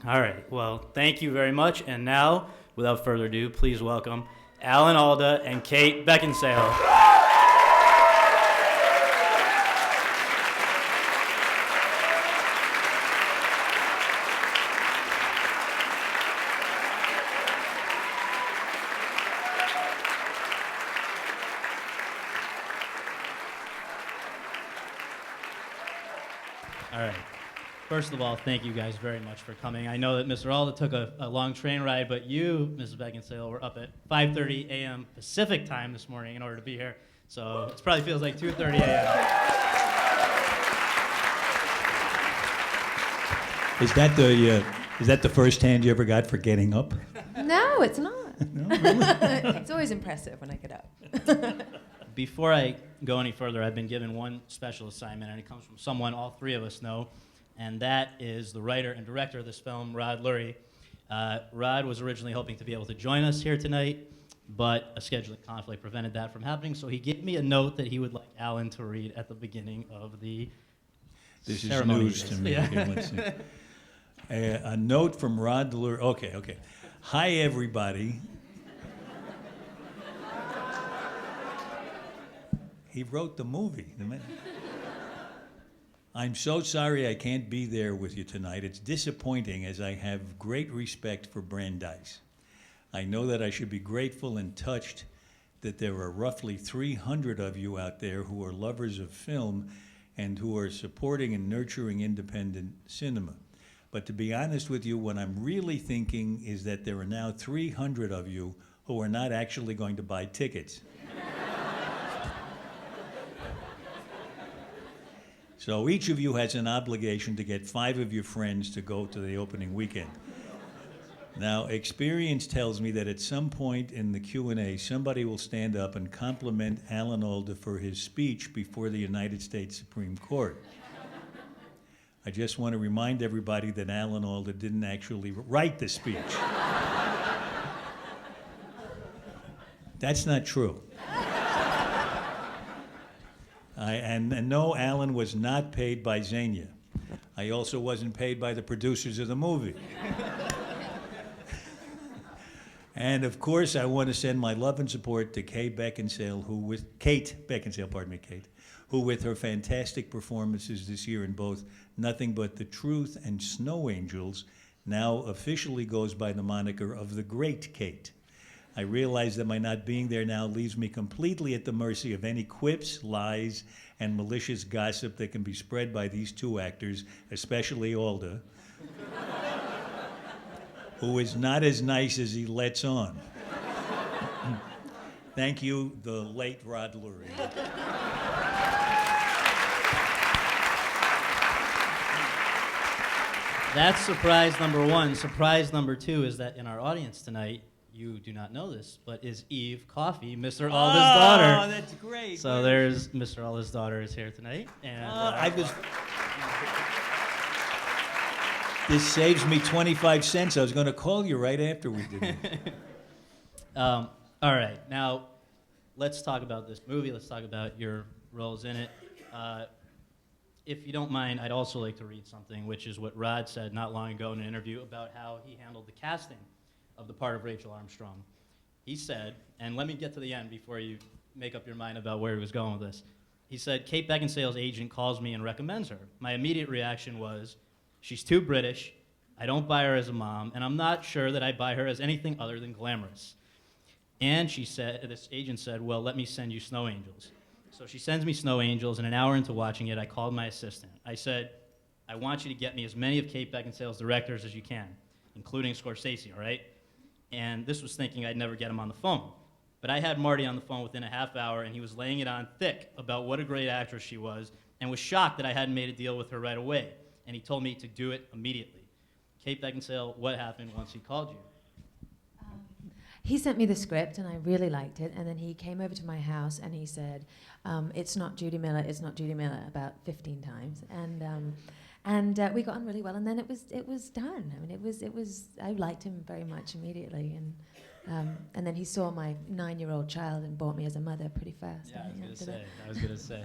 All right. Well, thank you very much. And now, without further ado, please welcome Alan Alda and Kate Beckinsale. All right. First of all, thank you guys very much for coming. I know that Mr. Alda took a long train ride, but you, Mrs. Beckinsale, were up at 5:30 a.m. Pacific time this morning in order to be here. So it probably feels like 2:30 a.m. Is that the first hand you ever got for getting up? No, it's not. No, really? It's always impressive when I get up. Before I go any further, I've been given one special assignment, and it comes from someone all three of us know, and that is the writer and director of this film, Rod Lurie. Rod was originally hoping to be able to join us here tonight, but a scheduling conflict prevented that from happening, so he gave me a note that he would like Alan to read at the beginning of the ceremony. This is news to me. Yeah. Okay, let's see. A note from Rod Lurie. Okay. Hi, everybody. He wrote the movie. I'm so sorry I can't be there with you tonight. It's disappointing as I have great respect for Brandeis. I know that I should be grateful and touched that there are roughly 300 of you out there who are lovers of film and who are supporting and nurturing independent cinema. But to be honest with you, what I'm really thinking is that there are now 300 of you who are not actually going to buy tickets. So each of you has an obligation to get 5 of your friends to go to the opening weekend. Now, experience tells me that at some point in the Q&A, somebody will stand up and compliment Alan Alda for his speech before the United States Supreme Court. I just want to remind everybody that Alan Alda didn't actually write the speech. That's not true. And no, Alan was not paid by Xenia. I also wasn't paid by the producers of the movie. And of course, I want to send my love and support to Kate Beckinsale, who with her fantastic performances this year in both Nothing But the Truth and Snow Angels, now officially goes by the moniker of the Great Kate. I realize that my not being there now leaves me completely at the mercy of any quips, lies, and malicious gossip that can be spread by these two actors, especially Alda, who is not as nice as he lets on. Thank you, the late Rod Lurie. That's surprise number one. Surprise number two is that in our audience tonight, you do not know this, but is Eve Coffey, Mr. Alda's daughter. Oh, that's great. So there's Mr. Alda's daughter is here tonight. And This saves me 25 cents. I was going to call you right after we did it. all right, now let's talk about this movie. Let's talk about your roles in it. If you don't mind, I'd also like to read something, which is what Rod said not long ago in an interview about how he handled the casting of the part of Rachel Armstrong. He said, and let me get to the end before you make up your mind about where he was going with this. He said, Kate Beckinsale's agent calls me and recommends her. My immediate reaction was, she's too British, I don't buy her as a mom, and I'm not sure that I buy her as anything other than glamorous. And she said, this agent said, well, let me send you Snow Angels. So she sends me Snow Angels, and an hour into watching it, I called my assistant. I said, I want you to get me as many of Kate Beckinsale's directors as you can, including Scorsese, all right? And this was thinking I'd never get him on the phone. But I had Marty on the phone within a half hour, and he was laying it on thick about what a great actress she was, and was shocked that I hadn't made a deal with her right away. And he told me to do it immediately. Kate Beckinsale, what happened once he called you? He sent me the script, and I really liked it. And then he came over to my house, and he said, "It's not Judy Miller. It's not Judy Miller," about 15 times. And we got on really well. And then it was done. I mean, it was. I liked him very much immediately. And then he saw my 9-year-old child and bought me as a mother pretty fast. Yeah, I was gonna say.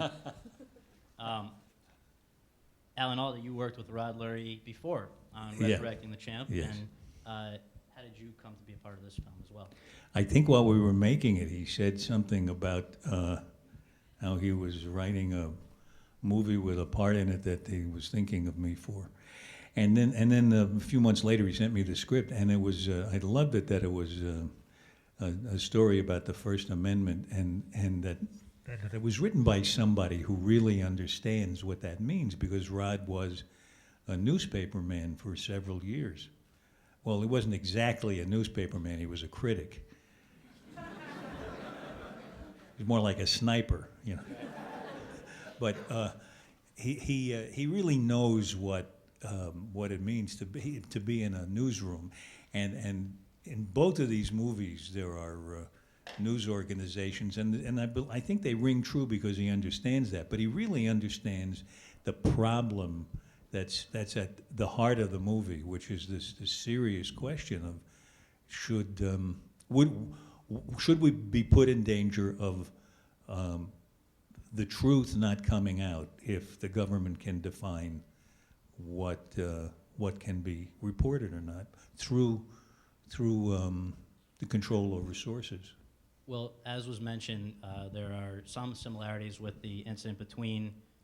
Alan Alda, you worked with Rod Lurie before on Yeah. Resurrecting the Champ. Yes. And how did you come to be a part of this film as well? I think while we were making it, he said something about how he was writing a movie with a part in it that he was thinking of me for. And then a few months later, he sent me the script, and it was I loved it that it was a story about the First Amendment, and that it was written by somebody who really understands what that means, because Rod was a newspaper man for several years. Well, he wasn't exactly a newspaper man, he was a critic. He's more like a sniper, you know. But he really knows what it means to be in a newsroom, and in both of these movies there are news organizations, and I think they ring true because he understands that. But he really understands the problem that's at the heart of the movie, which is this serious question of should we be put in danger of the truth not coming out if the government can define what can be reported or not through the control over sources. Well, as was mentioned, there are some similarities with the incident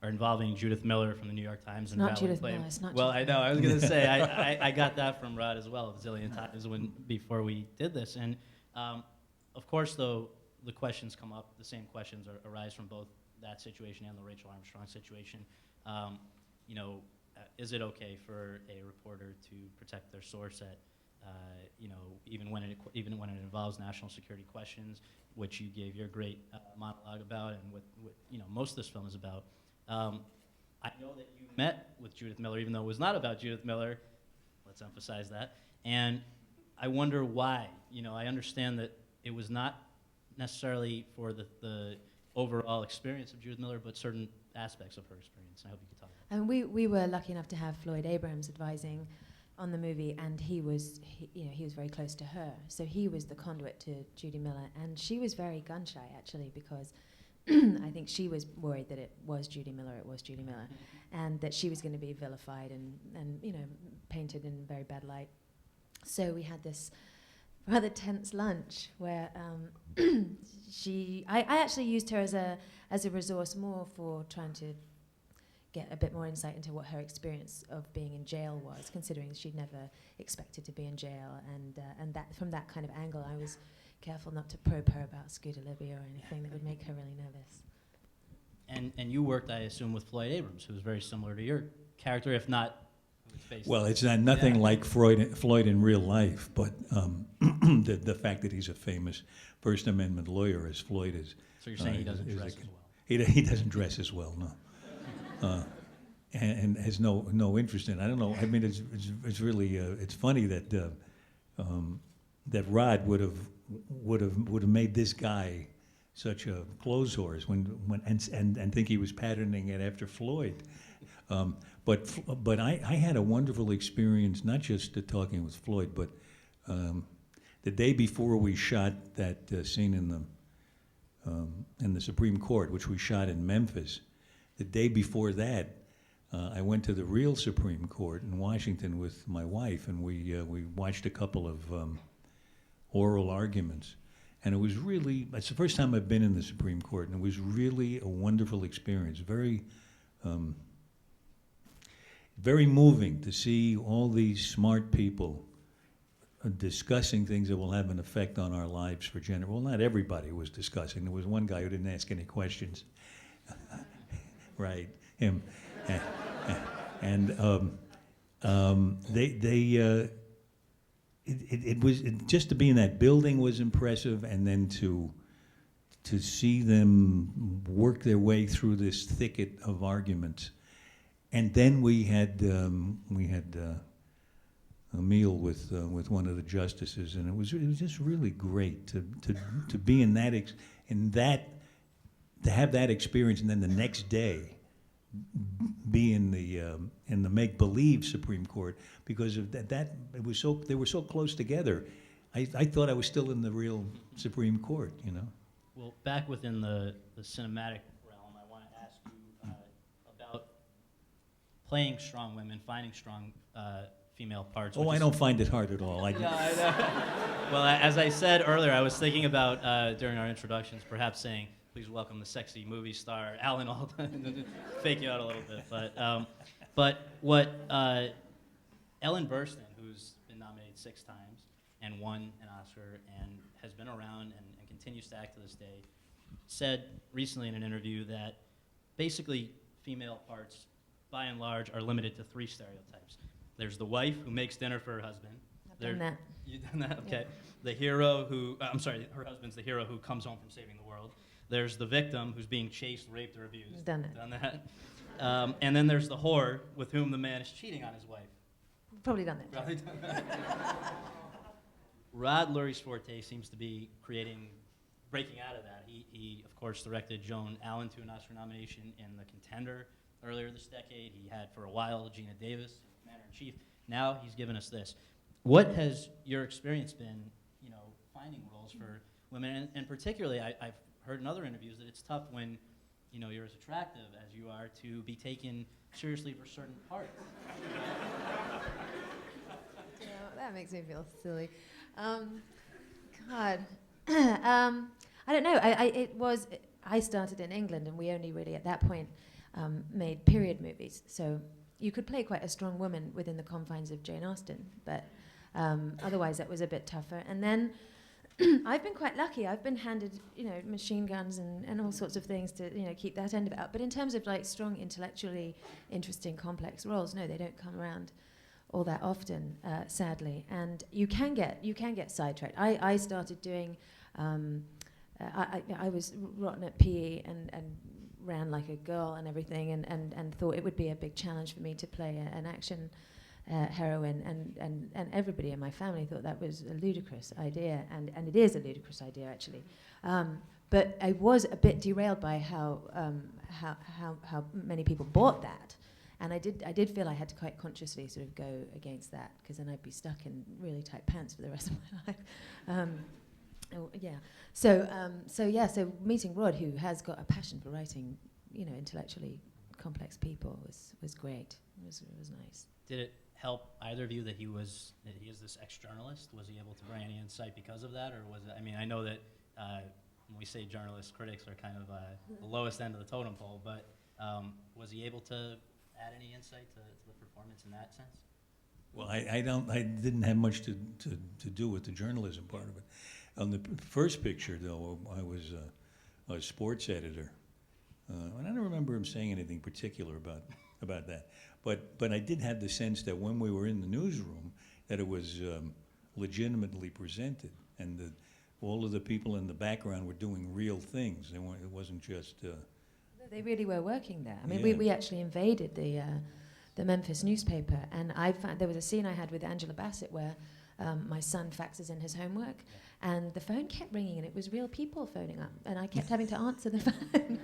involving Judith Miller from the New York Times and Not Valerie Judith Plame. Miller, it's not Well, Judith I know. I was going to say I got that from Rod as well a zillion times before we did this, and of course, though, the questions come up. The same questions arise from both that situation and the Rachel Armstrong situation. Is it okay for a reporter to protect their source at, even when it involves national security questions, which you gave your great monologue about, and what most of this film is about. I know that you met with Judith Miller, even though it was not about Judith Miller. Let's emphasize that. And I wonder why. I understand that it was not necessarily for the overall experience of Judith Miller, but certain aspects of her experience. I hope you could talk about that. And we were lucky enough to have Floyd Abrams advising on the movie, and he was very close to her, so he was the conduit to Judy Miller, and she was very gun shy actually, because I think she was worried that it was Judy Miller, and that she was going to be vilified and painted in very bad light. So we had this rather tense lunch where I actually used her as a resource more for trying to get a bit more insight into what her experience of being in jail was, considering she'd never expected to be in jail, and that from that kind of angle, I was careful not to probe her about Scooter Libby or anything that would make her really nervous. And you worked, I assume, with Floyd Abrams, who was very similar to your character, if not. Well, it's nothing like Floyd in real life, but the fact that he's a famous First Amendment lawyer, as Floyd is. So you're saying he doesn't dress as well? He doesn't dress as well, no. And has no interest in it. I don't know. I mean, it's really it's funny that that Rod would have made this guy such a clothes horse and think he was patterning it after Floyd. But I had a wonderful experience, not just talking with Floyd, but the day before we shot that scene in the Supreme Court, which we shot in Memphis. The day before that, I went to the real Supreme Court in Washington with my wife, and we watched a couple of oral arguments. And it's the first time I've been in the Supreme Court, and it was really a wonderful experience. Very moving to see all these smart people discussing things that will have an effect on our lives for well, not everybody was discussing. There was one guy who didn't ask any questions. Right, him. And it was just to be in that building was impressive, and then to see them work their way through this thicket of arguments. And then we had a meal with one of the justices, and it was just really great to be in that to have that experience, and then the next day be in the make-believe Supreme Court, because of that it was they were so close together. I thought I was still in the real Supreme Court, Well, back within the cinematic realm, I want to ask you about playing strong women, finding strong female parts. Oh, which I is- don't find it hard at all. Yeah, I know. Well, as I said earlier, I was thinking about during our introductions, perhaps saying, "Please welcome the sexy movie star Alan Alda," and fake you out a little bit. But what Ellen Burstyn, who's been nominated 6 times and won an Oscar and has been around and continues to act to this day, said recently in an interview that basically female parts, by and large, are limited to 3 stereotypes. There's the wife who makes dinner for her husband. I've done that. You've done that? Okay. The hero who, her husband's the hero who comes home from saving the world. There's the victim who's being chased, raped, or abused. Done it. Done that. And then there's the whore with whom the man is cheating on his wife. Probably done that. Probably done that. Rod Lurie's forte seems to be breaking out of that. He, of course, directed Joan Allen to an Oscar nomination in The Contender earlier this decade. He had, for a while, Gina Davis, Commander-in-Chief. Now he's given us this. What has your experience been, finding roles for women? And particularly, I've heard in other interviews that it's tough when, you're as attractive as you are to be taken seriously for certain parts. That makes me feel silly. God. I don't know. I started in England, and we only really at that point made period movies. So you could play quite a strong woman within the confines of Jane Austen, but otherwise that was a bit tougher. And then I've been quite lucky. I've been handed, machine guns and all sorts of things to, keep that end of it up. But in terms of like strong, intellectually interesting, complex roles, no, they don't come around all that often, sadly. And you can get sidetracked. I started doing. I was rotten at PE and ran like a girl and everything, and thought it would be a big challenge for me to play an action heroine, and everybody in my family thought that was a ludicrous idea, and it is a ludicrous idea actually. But I was a bit derailed by how many people bought that, and I did feel I had to quite consciously sort of go against that, because then I'd be stuck in really tight pants for the rest of my life. So meeting Rod, who has got a passion for writing, intellectually complex people, was great. It was nice. Did it help either of you that he is this ex-journalist? Was he able to bring any insight because of that, or was it? I mean, I know that when we say journalists, critics are kind of the lowest end of the totem pole, but was he able to add any insight to the performance in that sense? Well, I didn't have much to do with the journalism part of it. On the first picture, though, I was a sports editor, and I don't remember him saying anything particular about that. But I did have the sense that when we were in the newsroom, that it was legitimately presented, and that all of the people in the background were doing real things. It wasn't just. They really were working there. I mean, Yeah. we actually invaded the Memphis newspaper, and I found there was a scene I had with Angela Bassett where my son faxes in his homework, and the phone kept ringing, and it was real people phoning up, and I kept having to answer the phone.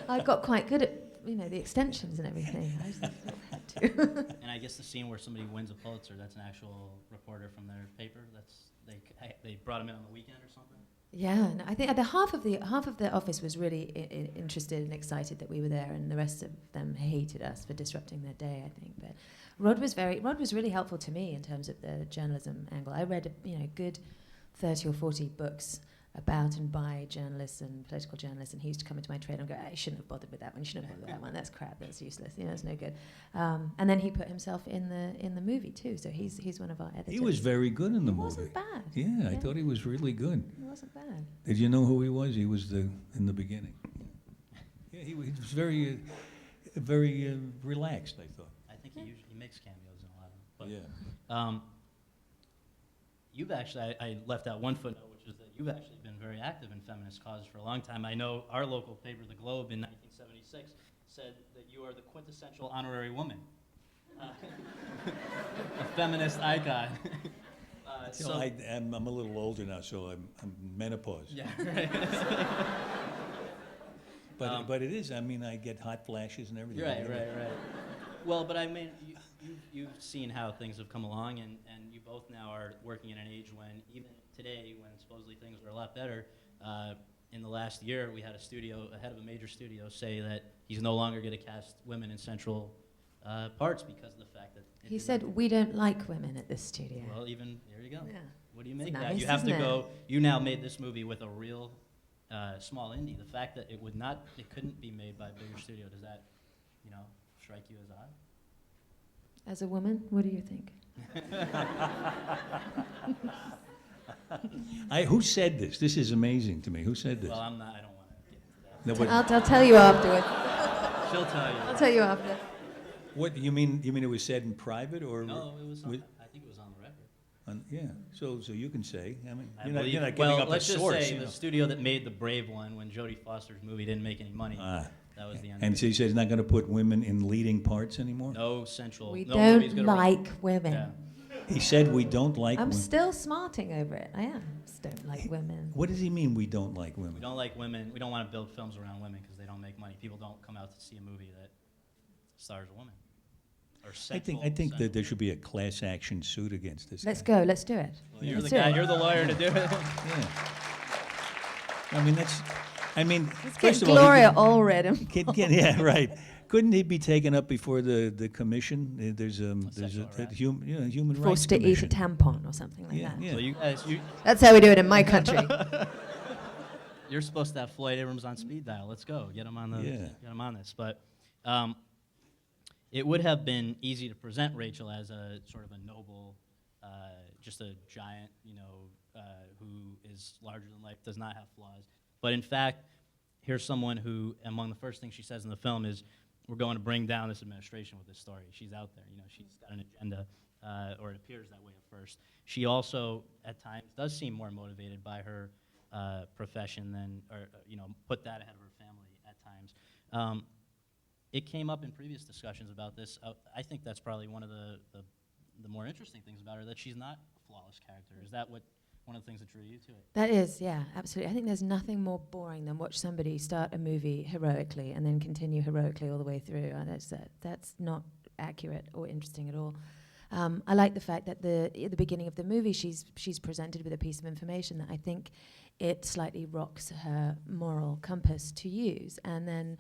I got quite good at the extensions and everything. I just had to. And I guess the scene where somebody wins a Pulitzer, that's an actual reporter from their paper. They brought him in on the weekend or something. Yeah, no, I think half of the office was really interested and excited that we were there, and the rest of them hated us for disrupting their day, I think. But Rod was really helpful to me in terms of the journalism angle. I read good 30 or 40 books about and by journalists and political journalists, and he used to come into my trade and go, "I shouldn't have bothered with that one. You shouldn't have bothered with that one. That's crap. That's useless. It's no good." And then he put himself in the movie too. So he's one of our editors. He was very good in the He movie. wasn't bad. Yeah, I thought he was really good. He wasn't bad. Did you know who he was? He was in the beginning. Yeah, he was very relaxed, I thought. I think he makes cameos in a lot of them. But, Yeah. You've actually, I left out one footnote, which is that you've actually been very active in feminist causes for a long time. I know our local paper, The Globe, in 1976, said that you are the quintessential honorary woman. A feminist icon. I'm a little older now, so I'm menopause. Yeah, right. But it is. I mean, I get hot flashes and everything. Right. Well, but I mean, you've seen how things have come along, and you both now are working in an age when, even today, when supposedly things are a lot better, in the last year, we had a head of a major studio say that he's no longer going to cast women in central parts because of the fact that it He did said, not- we don't like women at this studio. Well, even there you go. Yeah. What do you It's make that? nice, You have to isn't it? go. You now made this movie with a real small indie. The fact that it couldn't be made by a bigger studio. Does that, strike you as odd? As a woman, what do you think? Who said this? This is amazing to me. Who said this? Well, I don't want to get into that. No, but I'll tell you afterwards. She'll tell you. I'll tell you after. what you mean? You mean it was said in private, or No, it was. with- I think it was on the record. yeah? So you can say. I mean, I you're not believe- giving up let's a just source. say you the know. studio that made the Brave one when Jodie Foster's movie didn't make any money. That was the end. And of so it. he says he's not going to put women in leading parts anymore. No central. We no movie's don't gonna like women. Yeah. He said we don't like I'm women. still smarting over it. I am. Just don't like women. What does he mean? We don't like women. We don't like women. We don't want to build films around women because they don't make money. People don't come out to see a movie that stars a woman. Or I think that there should be a class action suit against this. Let's guy. go. Let's do it. Well, you're Let's the do guy. it. You're the lawyer to do it. Yeah. I mean that's. I mean, Let's first get of all, he Gloria could- Allred. yeah, right. Couldn't he be taken up before the commission? There's sexual a human rights Forced to eat a commission. tampon or something like Yeah, that. yeah. So you guys, That's how we do it in my country. you're supposed to have Floyd Abrams on speed dial. Let's go. Get him on this. But it would have been easy to present Rachel as a sort of a noble, just a giant, who is larger than life, does not have flaws. But in fact, here's someone who, among the first things she says in the film is, we're going to bring down this administration with this story. She's out there. She's got an agenda, or it appears that way at first. She also, at times, does seem more motivated by her profession put that ahead of her family at times. It came up in previous discussions about this. I think that's probably one of the more interesting things about her, that she's not a flawless character. Is that one of the things that drew you to it? That is, yeah, absolutely. I think there's nothing more boring than watch somebody start a movie heroically and then continue heroically all the way through. That's not accurate or interesting at all. I like the fact that at the beginning of the movie, she's presented with a piece of information that I think it slightly rocks her moral compass to use. And then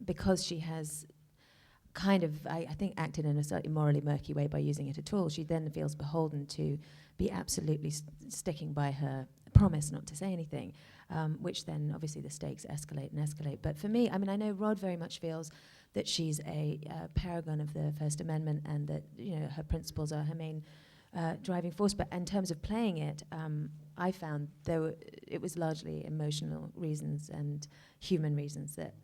because she has kind of, I think, acted in a slightly morally murky way by using it at all, she then feels beholden to be absolutely sticking by her promise not to say anything, which then obviously the stakes escalate and escalate. But for me, I mean, I know Rod very much feels that she's a paragon of the First Amendment and that her principles are her main driving force. But in terms of playing it, I found it was largely emotional reasons and human reasons that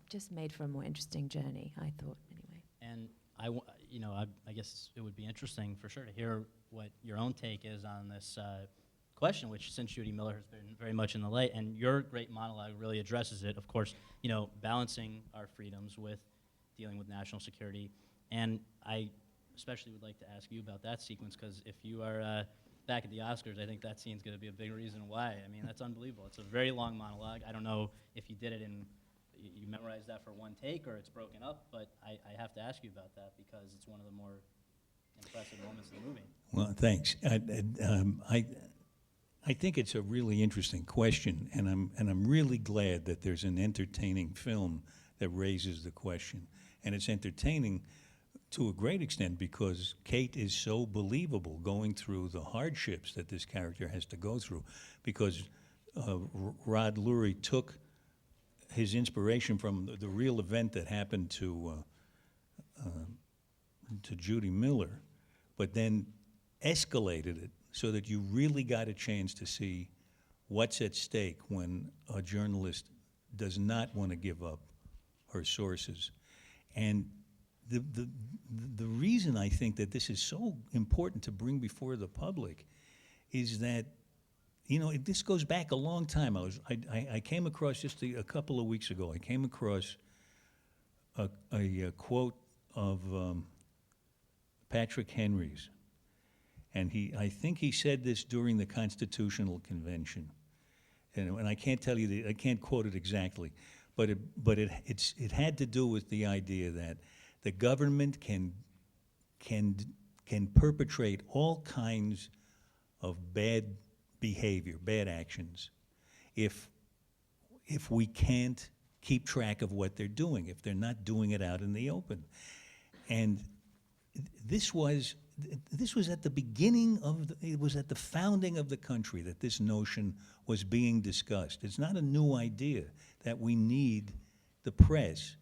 just made for a more interesting journey, I thought, anyway. And I guess it would be interesting for sure to hear what your own take is on this question, which since Judy Miller has been very much in the light, and your great monologue really addresses it, of course, balancing our freedoms with dealing with national security. And I especially would like to ask you about that sequence, because if you are back at the Oscars, I think that scene's going to be a big reason why. I mean, that's unbelievable. It's a very long monologue. I don't know if you did it you memorized that for one take or it's broken up, but I have to ask you about that because it's one of the more impressive moments in the movie. Well, thanks. I think it's a really interesting question, and I'm really glad that there's an entertaining film that raises the question, and it's entertaining to a great extent because Kate is so believable going through the hardships that this character has to go through, because Rod Lurie took his inspiration from the real event that happened to Judy Miller, but then escalated it so that you really got a chance to see what's at stake when a journalist does not want to give up her sources. And the reason I think that this is so important to bring before the public is that this goes back a long time. I came across just a couple of weeks ago. I came across a quote of Patrick Henry's, and I think he said this during the Constitutional Convention, and I can't tell you I can't quote it exactly, but it had to do with the idea that the government can perpetrate all kinds of bad behavior, bad actions, if we can't keep track of what they're doing if they're not doing it out in the open. And this was at the beginning of it was at the founding of the country that this notion was being discussed. It's not a new idea that we need the press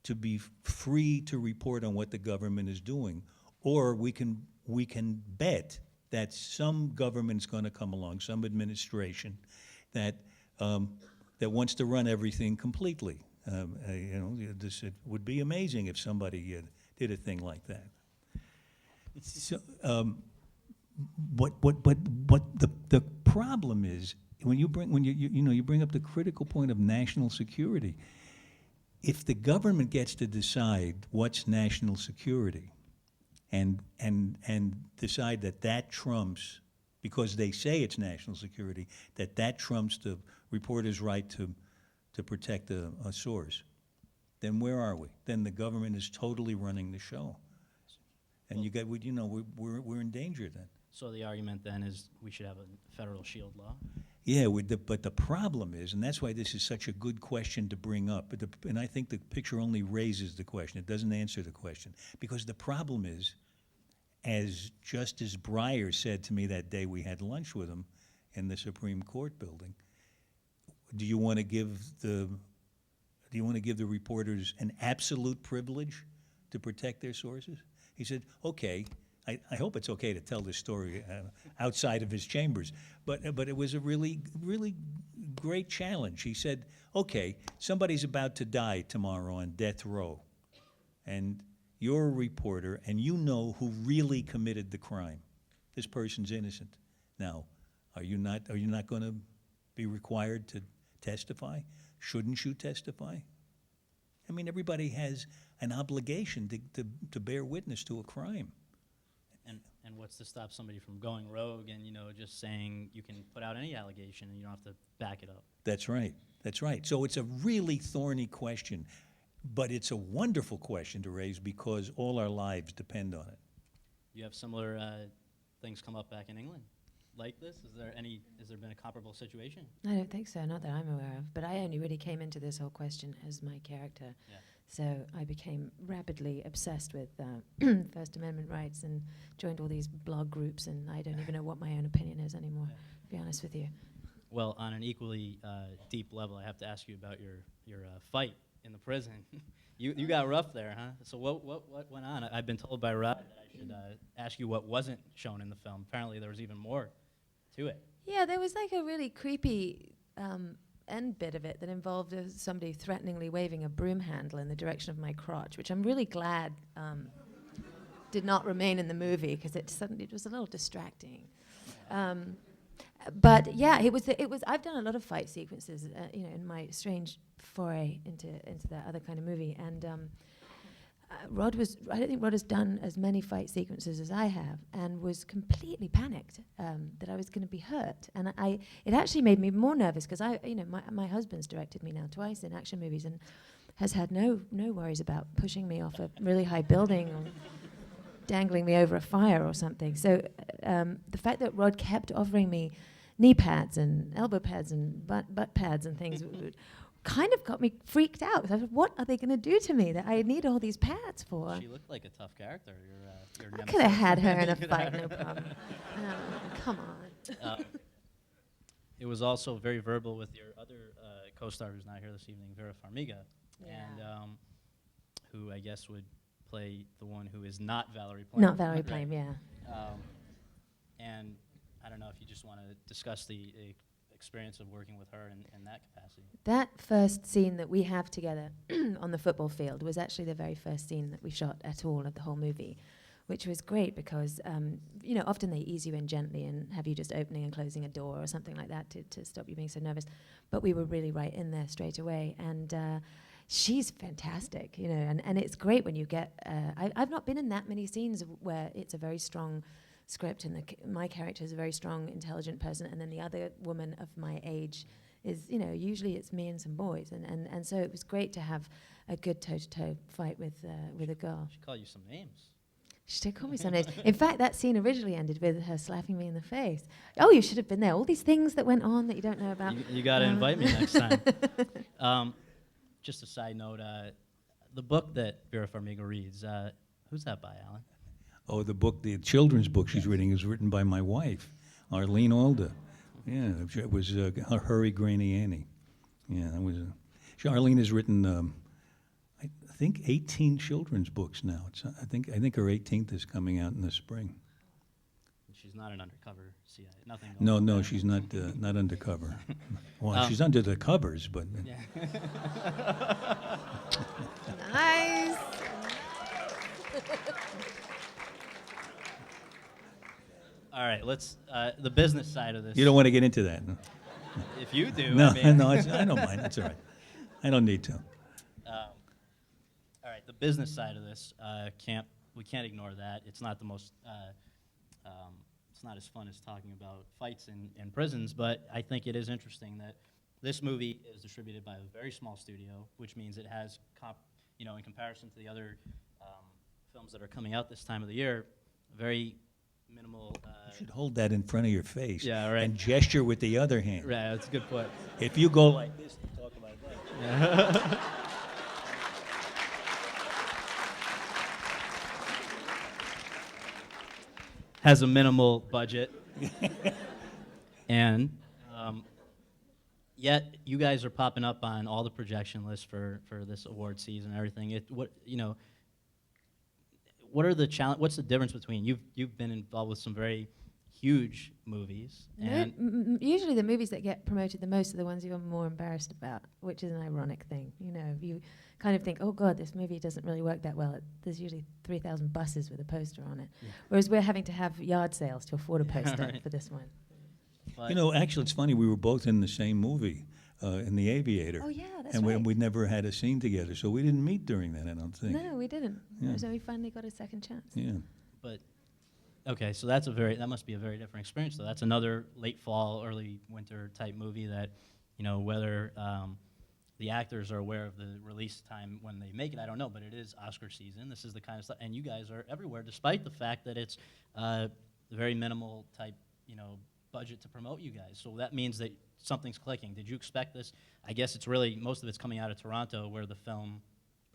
to be free to report on what the government is doing, or we can bet that some government's going to come along, some administration that wants to run everything completely. It would be amazing if somebody did a thing like that. So, what the problem is when you bring up the critical point of national security. If the government gets to decide what's national security, and decide that trumps, because they say it's national security, that trumps the reporter's right to protect a source, then where are we? Then the government is totally running the show, and we're in danger then. So the argument then is we should have a federal shield law? Yeah, but the problem is, and that's why this is such a good question to bring up, and I think the picture only raises the question, it doesn't answer the question, because the problem is, as Justice Breyer said to me that day we had lunch with him in the Supreme Court building, do you want to give the reporters an absolute privilege to protect their sources? He said, okay. I hope it's okay to tell this story outside of his chambers, but it was a really, really great challenge. He said, okay, somebody's about to die tomorrow on death row, and you're a reporter, and you know who really committed the crime. This person's innocent. Now, are you not going to be required to testify? Shouldn't you testify? I mean, everybody has an obligation to bear witness to a crime. And what's to stop somebody from going rogue and, just saying you can put out any allegation and you don't have to back it up? That's right. That's right. So it's a really thorny question, but it's a wonderful question to raise because all our lives depend on it. You have similar things come up back in England like this? Has there been a comparable situation? I don't think so, not that I'm aware of. But I only really came into this whole question as my character. Yeah. So I became rapidly obsessed with First Amendment rights and joined all these blog groups, and I don't even know what my own opinion is anymore, to be honest with you. Well, on an equally deep level, I have to ask you about your fight in the prison. You got rough there, huh? So what went on? I've been told by Rod that I should ask you what wasn't shown in the film. Apparently there was even more to it. Yeah, there was like a really creepy end bit of it that involved somebody threateningly waving a broom handle in the direction of my crotch, which I'm really glad did not remain in the movie because it was a little distracting. But yeah, it was. I've done a lot of fight sequences, in my strange foray into that other kind of movie, and I don't think Rod has done as many fight sequences as I have, and was completely panicked that I was going to be hurt, and it actually made me more nervous because my husband's directed me now twice in action movies and has had no worries about pushing me off a really high building or dangling me over a fire or something. So the fact that Rod kept offering me knee pads and elbow pads and butt pads and things kind of got me freaked out. I thought, what are they going to do to me that I need all these pads for? She looked like a tough character. Your I could have had her in a fight, no problem. Come on. It was also very verbal with your other co-star who's not here this evening, Vera Farmiga, and who I guess would play the one who is not Valerie Plame. Not Valerie Plame, yeah. And I don't know if you just want to discuss the experience of working with her in that capacity. That first scene that we have together on the football field was actually the very first scene that we shot at all of the whole movie, which was great because, often they ease you in gently and have you just opening and closing a door or something like that to stop you being so nervous. But we were really right in there straight away. And she's fantastic, and it's great when you get... I've not been in that many scenes where it's a very strong script and my character is a very strong, intelligent person, and then the other woman of my age is, usually it's me and some boys, and so it was great to have a good toe-to-toe fight with a girl. She called you some names. She did call me some names. In fact, that scene originally ended with her slapping me in the face. Oh, you should have been there. All these things that went on that you don't know about. You got to invite me next time. just a side note, the book that Vera Farmiga reads, who's that by, Alan? Oh, the children's book she's reading is written by my wife, Alan Alda. Yeah, it was Hurry Granny Annie. Yeah, that was. Arlene has written, I think, 18 children's books now. I think her 18th is coming out in the spring. She's not an undercover CIA. Nothing. No, she's not undercover. Well, she's under the covers, but. Yeah. Nice. All right, let's the business side of this. You don't want to get into that. No, If you do. no, I mean. no, I don't mind. It's all right. I don't need to. All right, the business side of this we can't ignore that. It's not the most. It's not as fun as talking about fights in prisons, but I think it is interesting that this movie is distributed by a very small studio, which means it has, in comparison to the other films that are coming out this time of the year, very minimal. You should hold that in front of your face. Yeah, right. And gesture with the other hand. Right, that's a good point. If you go like this and talk like that. Yeah. Has a minimal budget, and yet you guys are popping up on all the projection lists for this award season and everything. What are the challenge? What's the difference between you've been involved with some very huge movies, and Usually the movies that get promoted the most are the ones you're more embarrassed about, which is an ironic thing. You kind of think, oh God, this movie doesn't really work that well. There's usually 3,000 buses with a poster on it. Yeah. Whereas we're having to have yard sales to afford a poster Right. for this one. but Actually, it's funny. We were both in the same movie, in The Aviator. Oh yeah, that's and right. we never had a scene together, so we didn't meet during that, I don't think. No, we didn't. Yeah. So we finally got a second chance. Yeah. But okay, so that must be a very different experience. So that's another late fall, early winter type movie that, whether the actors are aware of the release time when they make it, I don't know. But it is Oscar season. This is the kind of stuff, and you guys are everywhere, despite the fact that it's very minimal type, budget to promote you guys. So that means that something's clicking. Did you expect this? I guess it's really most of it's coming out of Toronto, where the film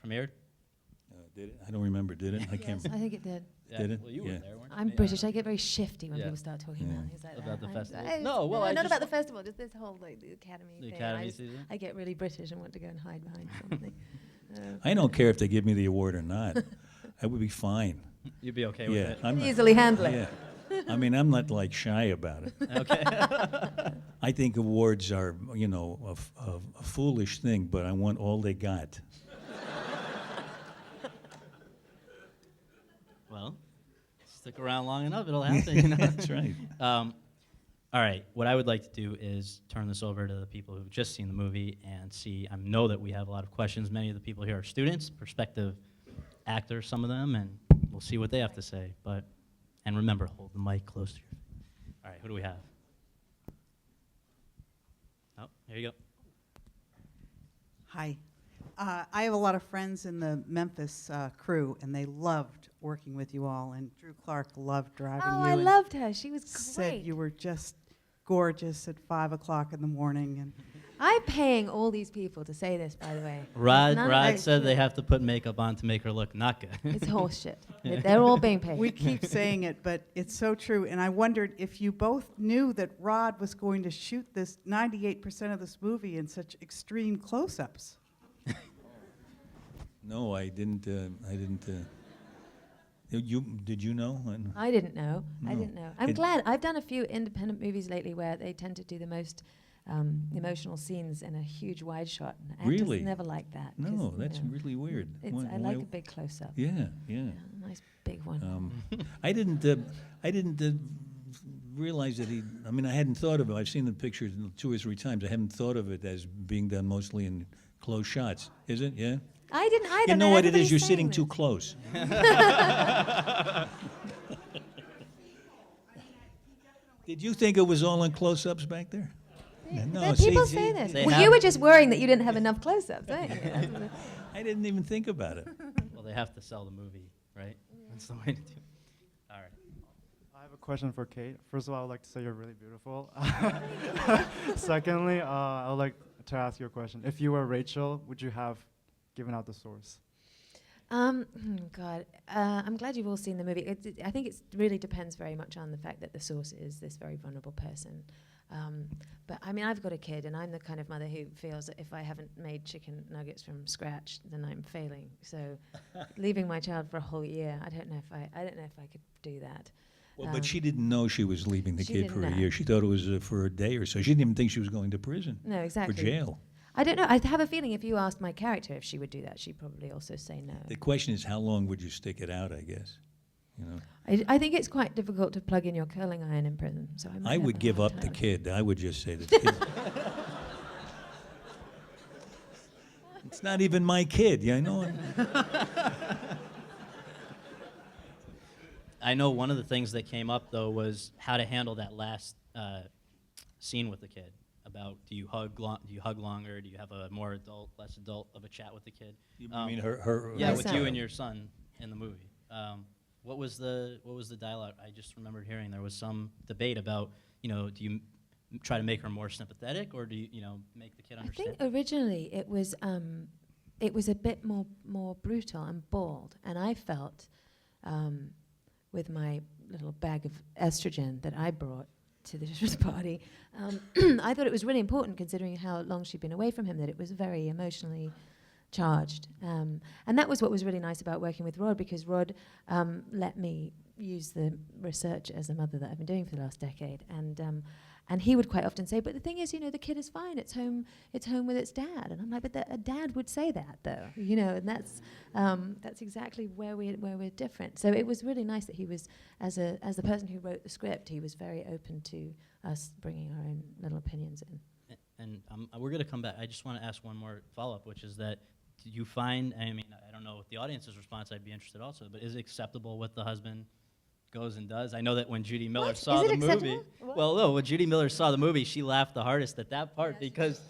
premiered. Did it? I don't remember. Did it? I can't. I think it did. Yeah. Did it? Well, you Yeah. were there, weren't you? I'm Yeah. British. I get very shifty when Yeah. people start talking Yeah. about things like About that. the festival? I- No, well, I not just- about the festival. Just this whole the academy The thing. Academy season? I get really British and want to go and hide behind something. I don't care if they give me the award or not. I would be fine. You'd be okay with Yeah. it. I'm not- Easily handle it. Yeah. I mean, I'm not like shy about it. Okay. I think awards are, a foolish thing, but I want all they got. Well, stick around long enough, it'll happen. That's right. All right, what I would like to do is turn this over to the people who've just seen the movie and see. I know that we have a lot of questions. Many of the people here are students, prospective actors, some of them, and we'll see what they have to say. And remember, hold the mic close to your face. All right, who do we have? Oh, here you go. Hi. I have a lot of friends in the Memphis crew, and they loved working with you all. And Drew Clark loved driving Oh, you. I and loved her. She was said great. you were just gorgeous at 5 o'clock in the morning. And I'm paying all these people to say this, by the way. Rod None of it is said true. they have to put makeup on to make her look not good. It's horseshit. They're all being paid. we keep saying it, but it's so true. And I wondered if you both knew that Rod was going to shoot this 98% of this movie in such extreme close-ups. No, I didn't. Did you know? I didn't know. I No. didn't know. I'm It- glad. I've done a few independent movies lately where they tend to do the most emotional scenes in a huge wide shot. And actors Really? never like that. 'cause, No, you that's know, really weird. I like a big close-up. Yeah, yeah. Yeah, a nice big one. I didn't realize that he. I mean, I hadn't thought of it. I've seen the pictures 2 or 3 times. I haven't thought of it as being done mostly in close shots. Is it? Yeah. I didn't either. You know and what it is? everybody's You're saying sitting this. too close. Did you think it was all in close-ups back there? No, People see, say this. They Well, have- you were just worrying that you didn't have enough close-ups, weren't you? That's what it- I didn't even think about it. Well, they have to sell the movie, right? That's the way to do it. All right. I have a question for Kate. First of all, I would like to say you're really beautiful. Secondly, I would like to ask you a question. If you were Rachel, would you have given out the source? God, I'm glad you've all seen the movie. I think it really depends very much on the fact that the source is this very vulnerable person. But I mean, I've got a kid, and I'm the kind of mother who feels that if I haven't made chicken nuggets from scratch, then I'm failing. So, leaving my child for a whole year, I don't know if I could do that. Well, but she didn't know she was leaving the She kid didn't for a know. year. She thought it was for a day or so. She didn't even think she was going to prison No, or exactly. jail. I don't know. I have a feeling if you asked my character if she would do that, she'd probably also say no. The question is, how long would you stick it out, I guess? You know, I think it's quite difficult to plug in your curling iron in prison. So I would give up the kid. I would just say the kid. It's not even my kid, you know? I know one of the things that came up, though, was how to handle that last scene with the kid. About do you hug longer? Do you have a more adult, less adult of a chat with the kid? You mean her Yeah, My with son. you and your son in the movie. What was the dialogue? I just remembered hearing there was some debate about, do you try to make her more sympathetic, or do you make the kid I understand? think originally it was a bit more brutal and bald, and I felt with my little bag of estrogen that I brought to the party, I thought it was really important, considering how long she'd been away from him, that it was very emotionally charged. And that was what was really nice about working with Rod, because Rod let me use the research as a mother that I've been doing for the last decade. And he would quite often say, but the thing is, the kid is fine. It's home with its dad. And I'm like, but a dad would say that, though, and that's exactly where we're different. So it was really nice that he was, as the person who wrote the script, he was very open to us bringing our own little opinions in. And we're going to come back. I just want to ask one more follow-up, which is that do you find, I mean, I don't know what the audience's response, I'd be interested also, but is it acceptable what the husband goes and does? I know that when Judy Miller What? saw Is the it movie, acceptable? What? well, no, when Judy Miller saw the movie, she laughed the hardest at that part because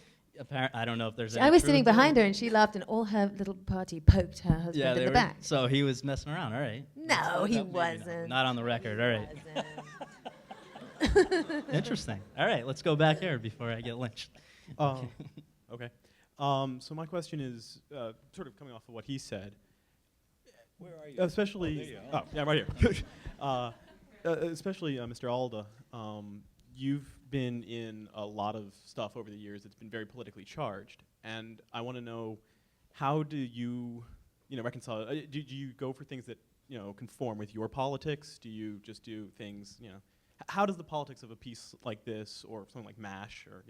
I don't know if there's any I was truth sitting to it. behind her, and she laughed, and all her little party poked her husband Yeah, in the back. so he was messing around, all right. No, he Maybe wasn't. Not on the record, all right. Wasn't. Interesting. All right, let's go back here before I get lynched. Okay. So my question is sort of coming off of what he said. Where are you? Especially, there you are. yeah, right here. Especially Mr. Alda, you've been in a lot of stuff over the years that's been very politically charged, and I want to know, how do you, reconcile? Do you go for things that conform with your politics? Do you just do things, how does the politics of a piece like this, or something like MASH, or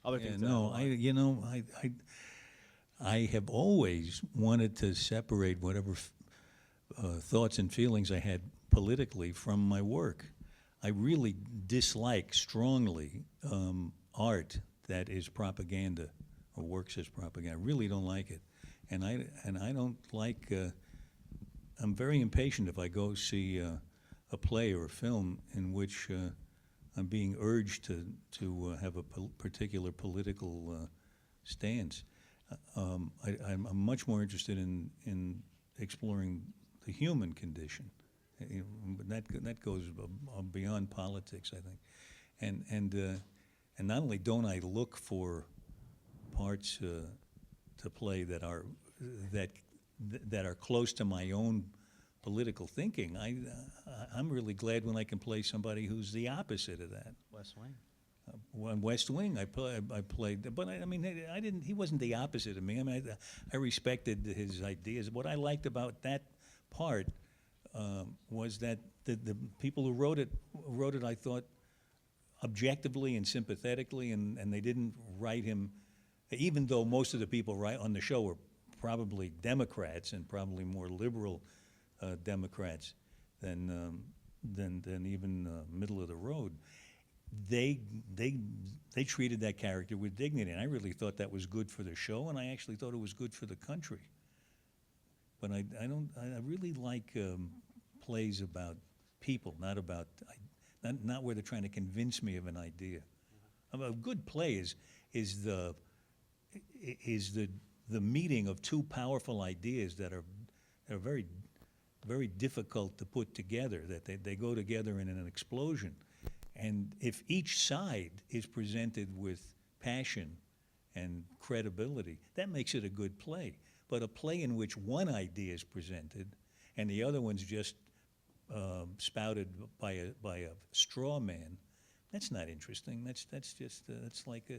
other Yeah, things? no, I have always wanted to separate whatever thoughts and feelings I had politically from my work. I really dislike strongly art that is propaganda or works as propaganda. I really don't like it, and I don't like. I'm very impatient if I go see a play or a film in which I'm being urged to have a particular political stance. I'm much more interested in exploring the human condition. But that goes beyond politics, I think. And not only don't I look for parts to play that are close to my own political thinking, I'm really glad when I can play somebody who's the opposite of that. West Wing. West Wing, I played, but I mean, I didn't. He wasn't the opposite of me. I mean, I respected his ideas. What I liked about that part was that the people who wrote it, I thought, objectively and sympathetically, and they didn't write him, even though most of the people on the show were probably Democrats and probably more liberal Democrats than even middle of the road. They treated that character with dignity, and I really thought that was good for the show, and I actually thought it was good for the country. But I really like plays about people, not where they're trying to convince me of an idea. A good play is the meeting of two powerful ideas that are very, very difficult to put together, that they go together in an explosion. And if each side is presented with passion and credibility, that makes it a good play. But a play in which one idea is presented and the other one's just spouted by a straw man, that's not interesting. That's just that's like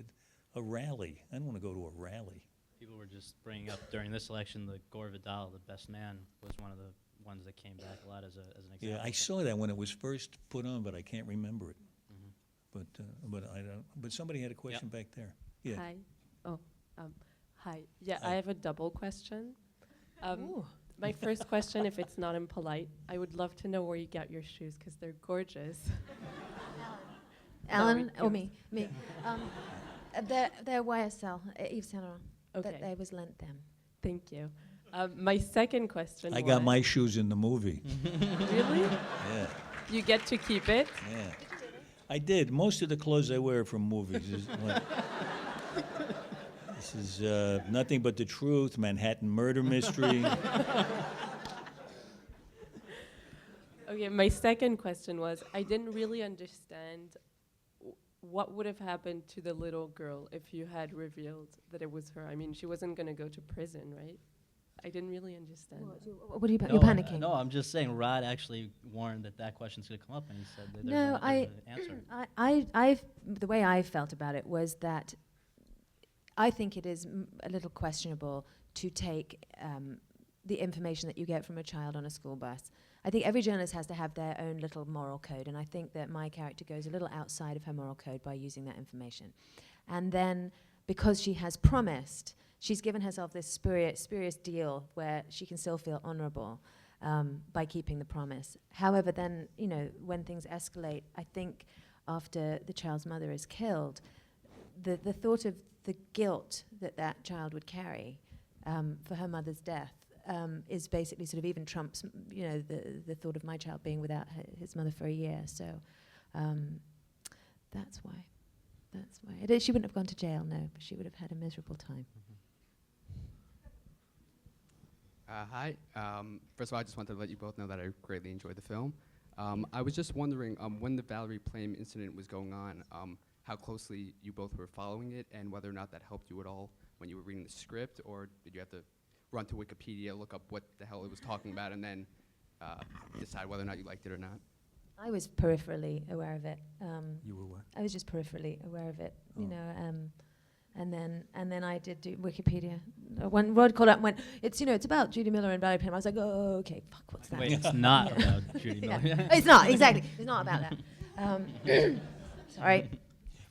a rally. I don't want to go to a rally. People were just bringing up during this election the Gore Vidal, the best man, was one of the ones that came back a lot as an example. Yeah, I saw that when it was first put on, but I can't remember it. But I don't. But somebody had a question back there. Yeah. Hi. Oh, hi. Yeah, Hi. I have a double question. Ooh. My first question, if it's not impolite, I would love to know where you got your shoes because they're gorgeous. Alan, No, or me? They're YSL, Yves Saint Laurent. Okay. That they was lent them. Thank you. My second question I got was- my shoes in the movie. Really? Yeah, You get to keep it? yeah. I did. Most of the clothes I wear are from movies. This is Nothing But the Truth, Manhattan Murder Mystery. Okay, my second question was, I didn't really understand what would have happened to the little girl if you had revealed that it was her. I mean, she wasn't going to go to prison, right? I didn't really understand that. What are you? No, You're panicking. No, I'm just saying Rod actually warned that question's going to come up, and he said that No, there's an answer. I've the way I felt about it was that I think it is a little questionable to take the information that you get from a child on a school bus. I think every journalist has to have their own little moral code, and I think that my character goes a little outside of her moral code by using that information. And then, because she has promised, she's given herself this spurious deal where she can still feel honorable by keeping the promise. However, then, you know, when things escalate, I think after the child's mother is killed, the thought of the guilt that that child would carry for her mother's death is basically sort of even trumps, you know, the thought of my child being without his mother for a year. So that's why. That's why. She wouldn't have gone to jail, no, but she would have had a miserable time. Hi. First of all, I just wanted to let you both know that I greatly enjoyed the film. I was just wondering, when the Valerie Plame incident was going on, how closely you both were following it, and whether or not that helped you at all when you were reading the script, or did you have to run to Wikipedia, look up what the hell it was talking about, and then decide whether or not you liked it or not? I was peripherally aware of it. You were what? I was just peripherally aware of it, you Oh. know. And then I did do Wikipedia. When Rod called up and went, it's, you know, it's about Judy Miller and Valerie Plame. I was like, oh, okay, fuck, what's that? Wait, it's not about Judy Yeah. Miller. It's not, exactly. It's not about that. Sorry.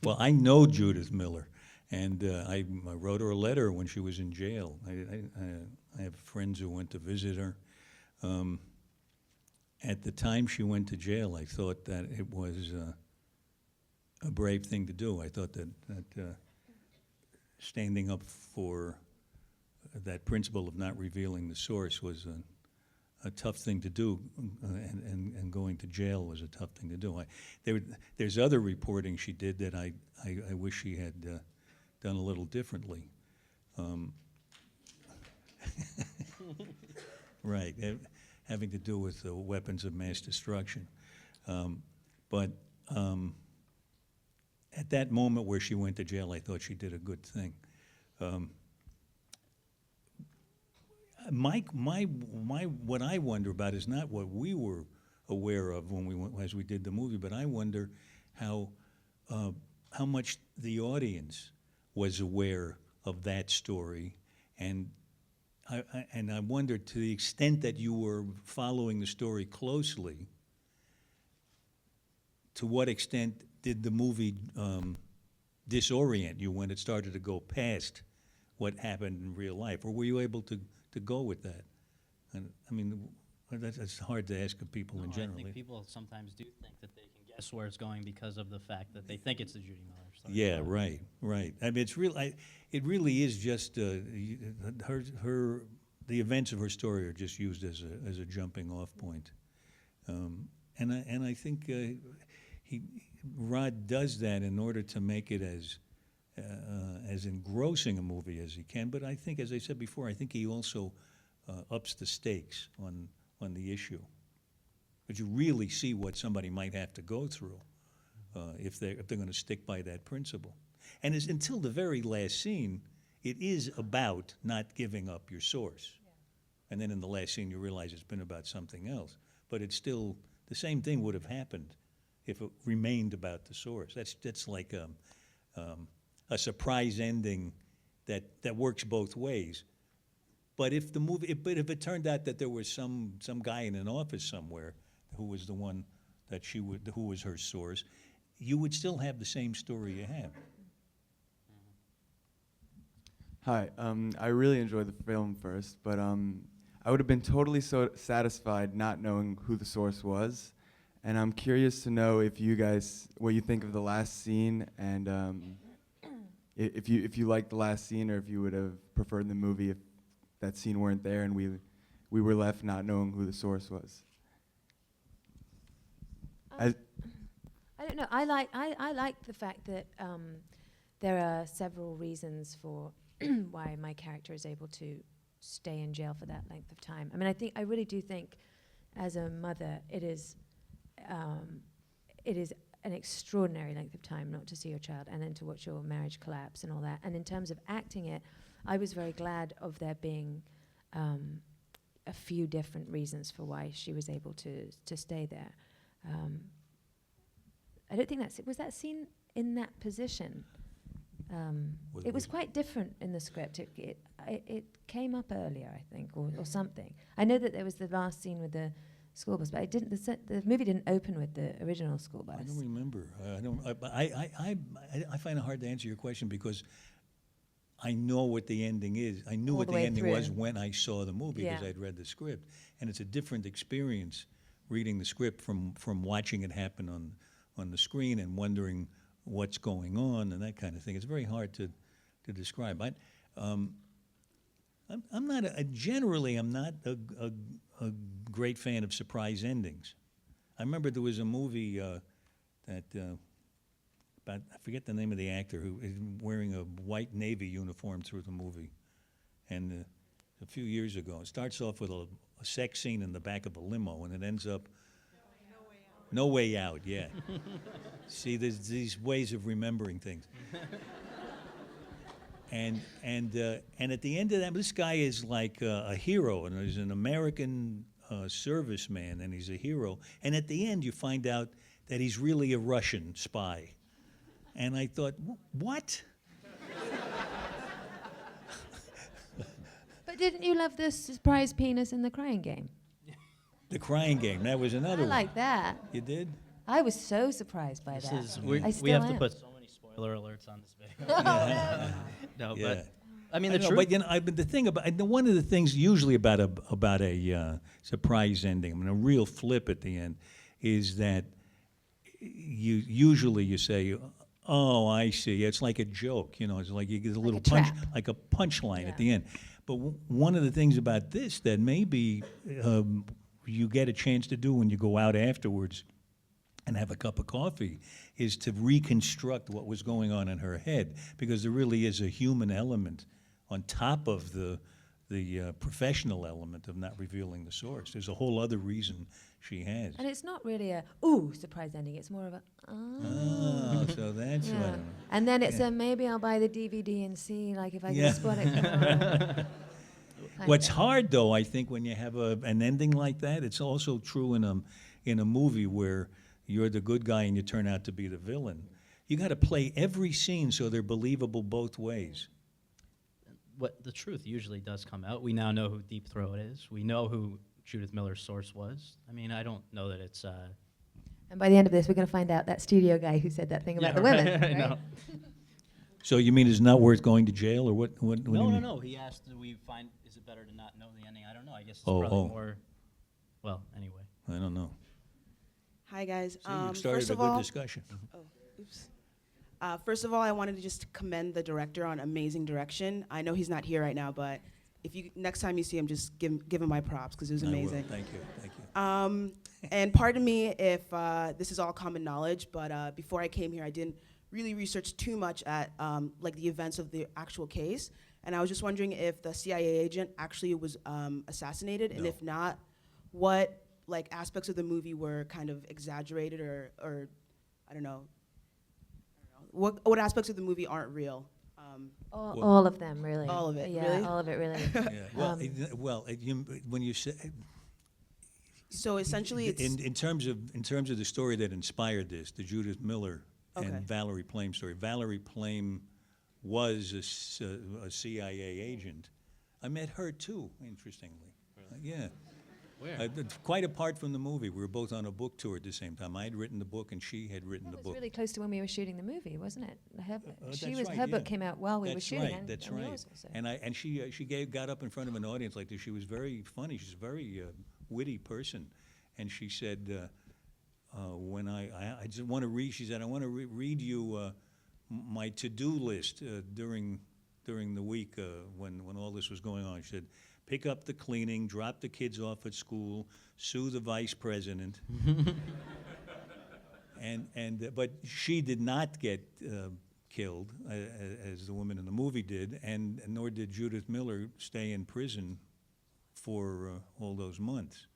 Well, I know Judith Miller, and I wrote her a letter when she was in jail. I have friends who went to visit her. At the time she went to jail, I thought that it was a brave thing to do. I thought that standing up for that principle of not revealing the source was a tough thing to do, and going to jail was a tough thing to do. There's other reporting she did that I wish she had done a little differently. Right, having to do with weapons of mass destruction. But at that moment where she went to jail, I thought she did a good thing. What I wonder about is not what we were aware of when we went, as we did the movie, but I wonder how much the audience was aware of that story, and I wonder, to the extent that you were following the story closely, to what extent did the movie disorient you when it started to go past what happened in real life, or were you able to go with that? And I mean, that's hard to ask of people in No, general. I think people sometimes do think that they can guess where it's going because of the fact that they think it's the Judy Miller story. Yeah, right. I mean, it's real. It really is just the events of her story are just used as a jumping off point, and I think Rod does that in order to make it as engrossing a movie as he can. But I think, as I said before, I think he also ups the stakes on the issue, because you really see what somebody might have to go through if they're going to stick by that principle. And until the very last scene, it is about not giving up your source. And then in the last scene, you realize it's been about something else. But it's still, the same thing would have happened if it remained about the source. That's like a surprise ending that works both ways. But if if it turned out that there was some guy in an office somewhere who was the one that who was her source, you would still have the same story you have. Hi, I really enjoyed the film first, but I would have been totally so satisfied not knowing who the source was, and I'm curious to know if you guys, what you think of the last scene, and if you liked the last scene, or if you would have preferred the movie if that scene weren't there and we were left not knowing who the source was. I don't know. I like the fact that there are several reasons for why my character is able to stay in jail for that length of time. I mean, I really do think, as a mother, it is an extraordinary length of time not to see your child and then to watch your marriage collapse and all that. And in terms of acting it, I was very glad of there being a few different reasons for why she was able to stay there. I don't think was that scene in that position. It was quite different in the script. It came up earlier, I think, or something. I know that there was the last scene with the school bus, but it didn't. The movie didn't open with the original school bus. I don't remember. I find it hard to answer your question because I know what the ending is. I knew All what the the way ending through. was when I saw the movie because Yeah. I'd read the script, and it's a different experience reading the script from watching it happen on the screen and wondering what's going on and that kind of thing. It's very hard to describe. I'm not generally I'm not a great fan of surprise endings. I remember there was a movie that about, I forget the name of the actor who is wearing a white Navy uniform through the movie, and a few years ago, it starts off with a sex scene in the back of a limo, and it ends up No Way Out. Yeah. See, there's these ways of remembering things. And at the end of that, this guy is like a hero, and he's an American serviceman, and he's a hero. And at the end, you find out that he's really a Russian spy. And I thought, what? But didn't you love the surprise penis in the Crying Game? The Crying Game, that was another I one. like that. You did? I was so surprised by This that. is, I we still have to am. put so many spoiler alerts on this video. No, Yeah. but I mean I the know, truth. but you know, the thing about one of the things usually about a surprise ending, I mean, a real flip at the end, is that you say, "Oh, I see." It's like a joke, you know. It's like you get a little a punch, trap. like a punchline Yeah. at the end. But one of the things about this that maybe you get a chance to do when you go out afterwards and have a cup of coffee is to reconstruct what was going on in her head, because there really is a human element on top of the professional element of not revealing the source. There's a whole other reason she has. And it's not really a surprise ending. It's more of a Oh, so that's Yeah. what. And then it's Yeah. a maybe I'll buy the DVD and see like if I Yeah. can spot it. Kind What's of. hard, though, I think, when you have an ending like that, it's also true in a movie where you're the good guy and you turn out to be the villain. You got to play every scene so they're believable both ways. What the truth usually does come out. We now know who Deep Throat is. We know who Judith Miller's source was. I mean, I don't know that it's. And by the end of this, we're going to find out that studio guy who said that thing about the women. I Right? know. So you mean it's not worth going to jail, or what? What do you No, mean? no. He asked, "Do we find? Is it better to not know the ending?" I don't know. I guess it's Oh, probably oh. more. Well, anyway. I don't know. Hi, guys. See, you've started First a of good all, discussion. oops. First of all, I wanted to just commend the director on amazing direction. I know he's not here right now, but if you next time you see him, just give him my props because it was I will. amazing. Thank you. And pardon me if this is all common knowledge, but before I came here, I didn't really research too much at like the events of the actual case. And I was just wondering if the CIA agent actually was assassinated, and No. if not, what like aspects of the movie were kind of exaggerated or I don't know, what aspects of the movie aren't real? All of them, really. All of it, Yeah, really? all of it, really. Yeah. Well, when you say So essentially, it's in terms of the story that inspired this, the Judith Miller Okay. and Valerie Plame story. Valerie Plame was a CIA agent. I met her too, interestingly. Yeah. Where? Quite apart from the movie, we were both on a book tour at the same time. I had written the book, and she had written the That was book. really close to when we were shooting the movie, wasn't it? Her, that's she was, right, her yeah. book came out while we were That's shooting, right. and, That's and right. yours also. And she got up in front of an audience like this. She was very funny. She's a very witty person, and she said, "When I just want to read," she said, "I want to read you my to-do list during the week when all this was going on." She said, "Pick up the cleaning, drop the kids off at school, sue the vice president." But she did not get killed as the woman in the movie did, and nor did Judith Miller stay in prison for all those months.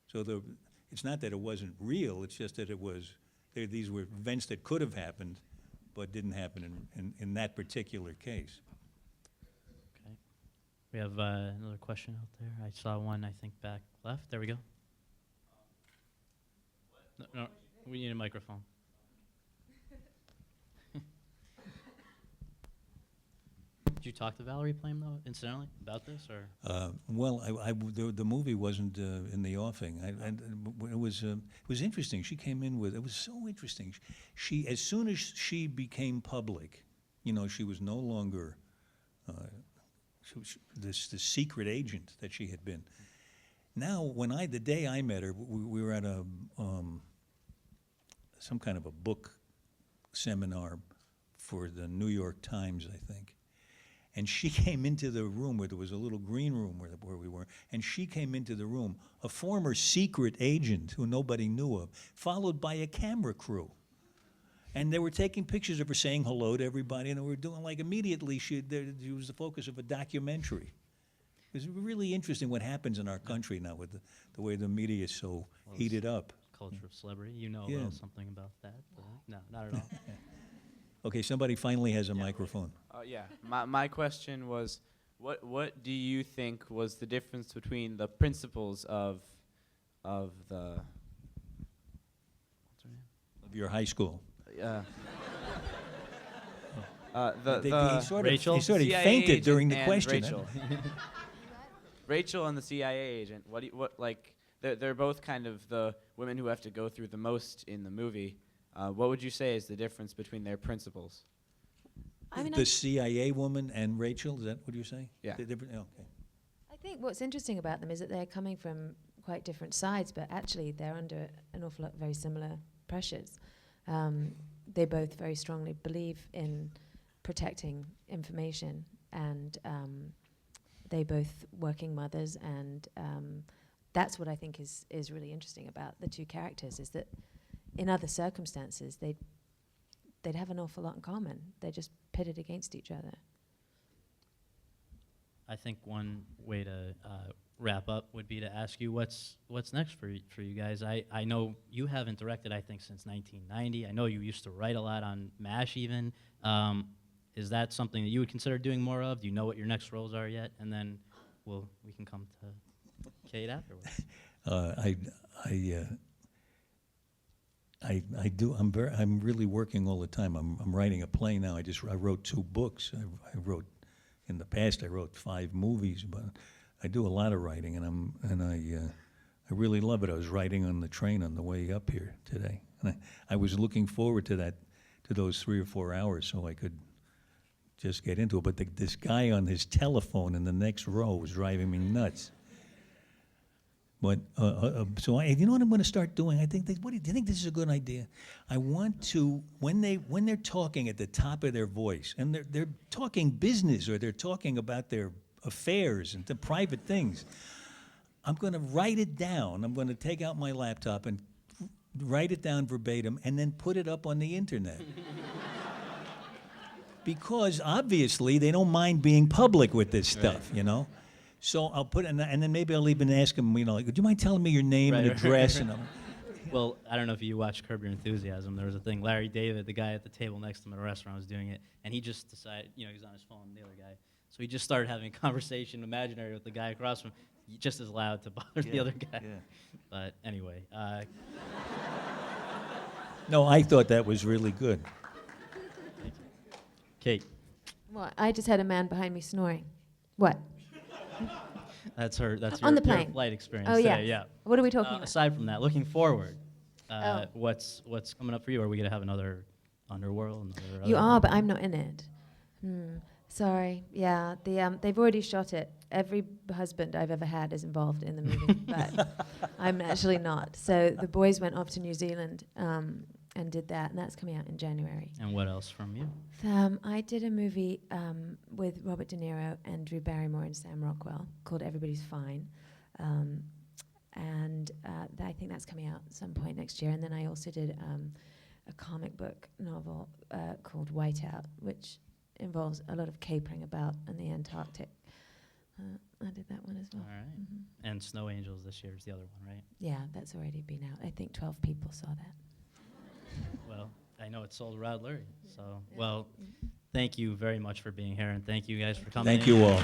So it's not that it wasn't real, it's just that these were events that could have happened, but didn't happen in that particular case. Okay. We have another question out there. I saw one, I think, back left. There we go. No, we need a microphone. Did you talk to Valerie Plame, though, incidentally, about this, or? Well, the movie wasn't in the offing. It was interesting. She came in with, it was so interesting. She, as soon as she became public, she was no longer this secret agent that she had been. Now, the day I met her, we were at some kind of a book seminar for the New York Times, I think. And she came into the room where there was a little green room where we were, and she came into the room, a former secret agent who nobody knew of, followed by a camera crew. And they were taking pictures of her saying hello to everybody, and they were doing, immediately she was the focus of a documentary. It was really interesting what happens in our country now with the way the media is so heated up. Culture of celebrity. You know Yeah. something about that? But no, not at all. Okay, somebody finally has a microphone. Yeah, my question was, what do you think was the difference between the principles of the what's her name? Of your high school. He Rachel? He sort of CIA fainted agent during the and question. Rachel. Rachel and the CIA agent. They're both kind of the women who have to go through the most in the movie. What would you say is the difference between their principles? The CIA woman and Rachel, is that what you're saying? Yeah. Okay. I think what's interesting about them is that they're coming from quite different sides, but actually they're under an awful lot of very similar pressures. They both very strongly believe in protecting information, and they both working mothers, and that's what I think is really interesting about the two characters, is that in other circumstances they'd have an awful lot in common. They're just pitted against each other. I think one way to wrap up would be to ask you what's next for you guys. I know you haven't directed, I think, since 1990. I know you used to write a lot on MASH even. Is that something that you would consider doing more of? Do you know what your next roles are yet? And then we can come to Kate afterwards. I do. I'm really working all the time. I'm writing a play now. I wrote 2 books. I wrote in the past. I wrote 5 movies, but I do a lot of writing, and I really love it. I was writing on the train on the way up here today, and I was looking forward to those 3 or 4 hours so I could just get into it. But this guy on his telephone in the next row was driving me nuts. But so you know what I'm going to start doing? I think. Do you think this is a good idea? I want to, when they're talking at the top of their voice, and they're talking business or they're talking about their affairs and the private things, I'm going to write it down. I'm going to take out my laptop and write it down verbatim, and then put it up on the internet. Because obviously they don't mind being public with this stuff, you know. So I'll put it, and then maybe I'll even ask them, would you mind telling me your name and address? And Well, I don't know if you watched Curb Your Enthusiasm. There was a thing. Larry David, the guy at the table next to him at a restaurant, was doing it, and he just decided, he was on his phone, the other guy. So he just started having a conversation, imaginary, with the guy across from him, just as loud to bother the other guy. Yeah. But anyway, No, I thought that was really good. Kate, What? I just had a man behind me snoring. What? that's On your, the plane. flight experience Oh, yeah. today, yeah. What are we talking about? Aside from that, looking forward, Oh. what's coming up for you? Are we going to have another Underworld? Another You other- are, but I'm not in it. Sorry. Yeah, they've already shot it. Every husband I've ever had is involved in the movie, but I'm actually not. So the boys went off to New Zealand and did that, and that's coming out in January. And what else from you? I did a movie with Robert De Niro and Drew Barrymore and Sam Rockwell called Everybody's Fine. And I think that's coming out at some point next year. And then I also did a comic book novel called Whiteout, which involves a lot of capering about in the Antarctic. I did that one as well. All right. And Snow Angels this year is the other one, right? Yeah, that's already been out. I think 12 people saw that. Well, I know it sold Rod Lurie. So, well, thank you very much for being here, and thank you guys for coming. Thank you all.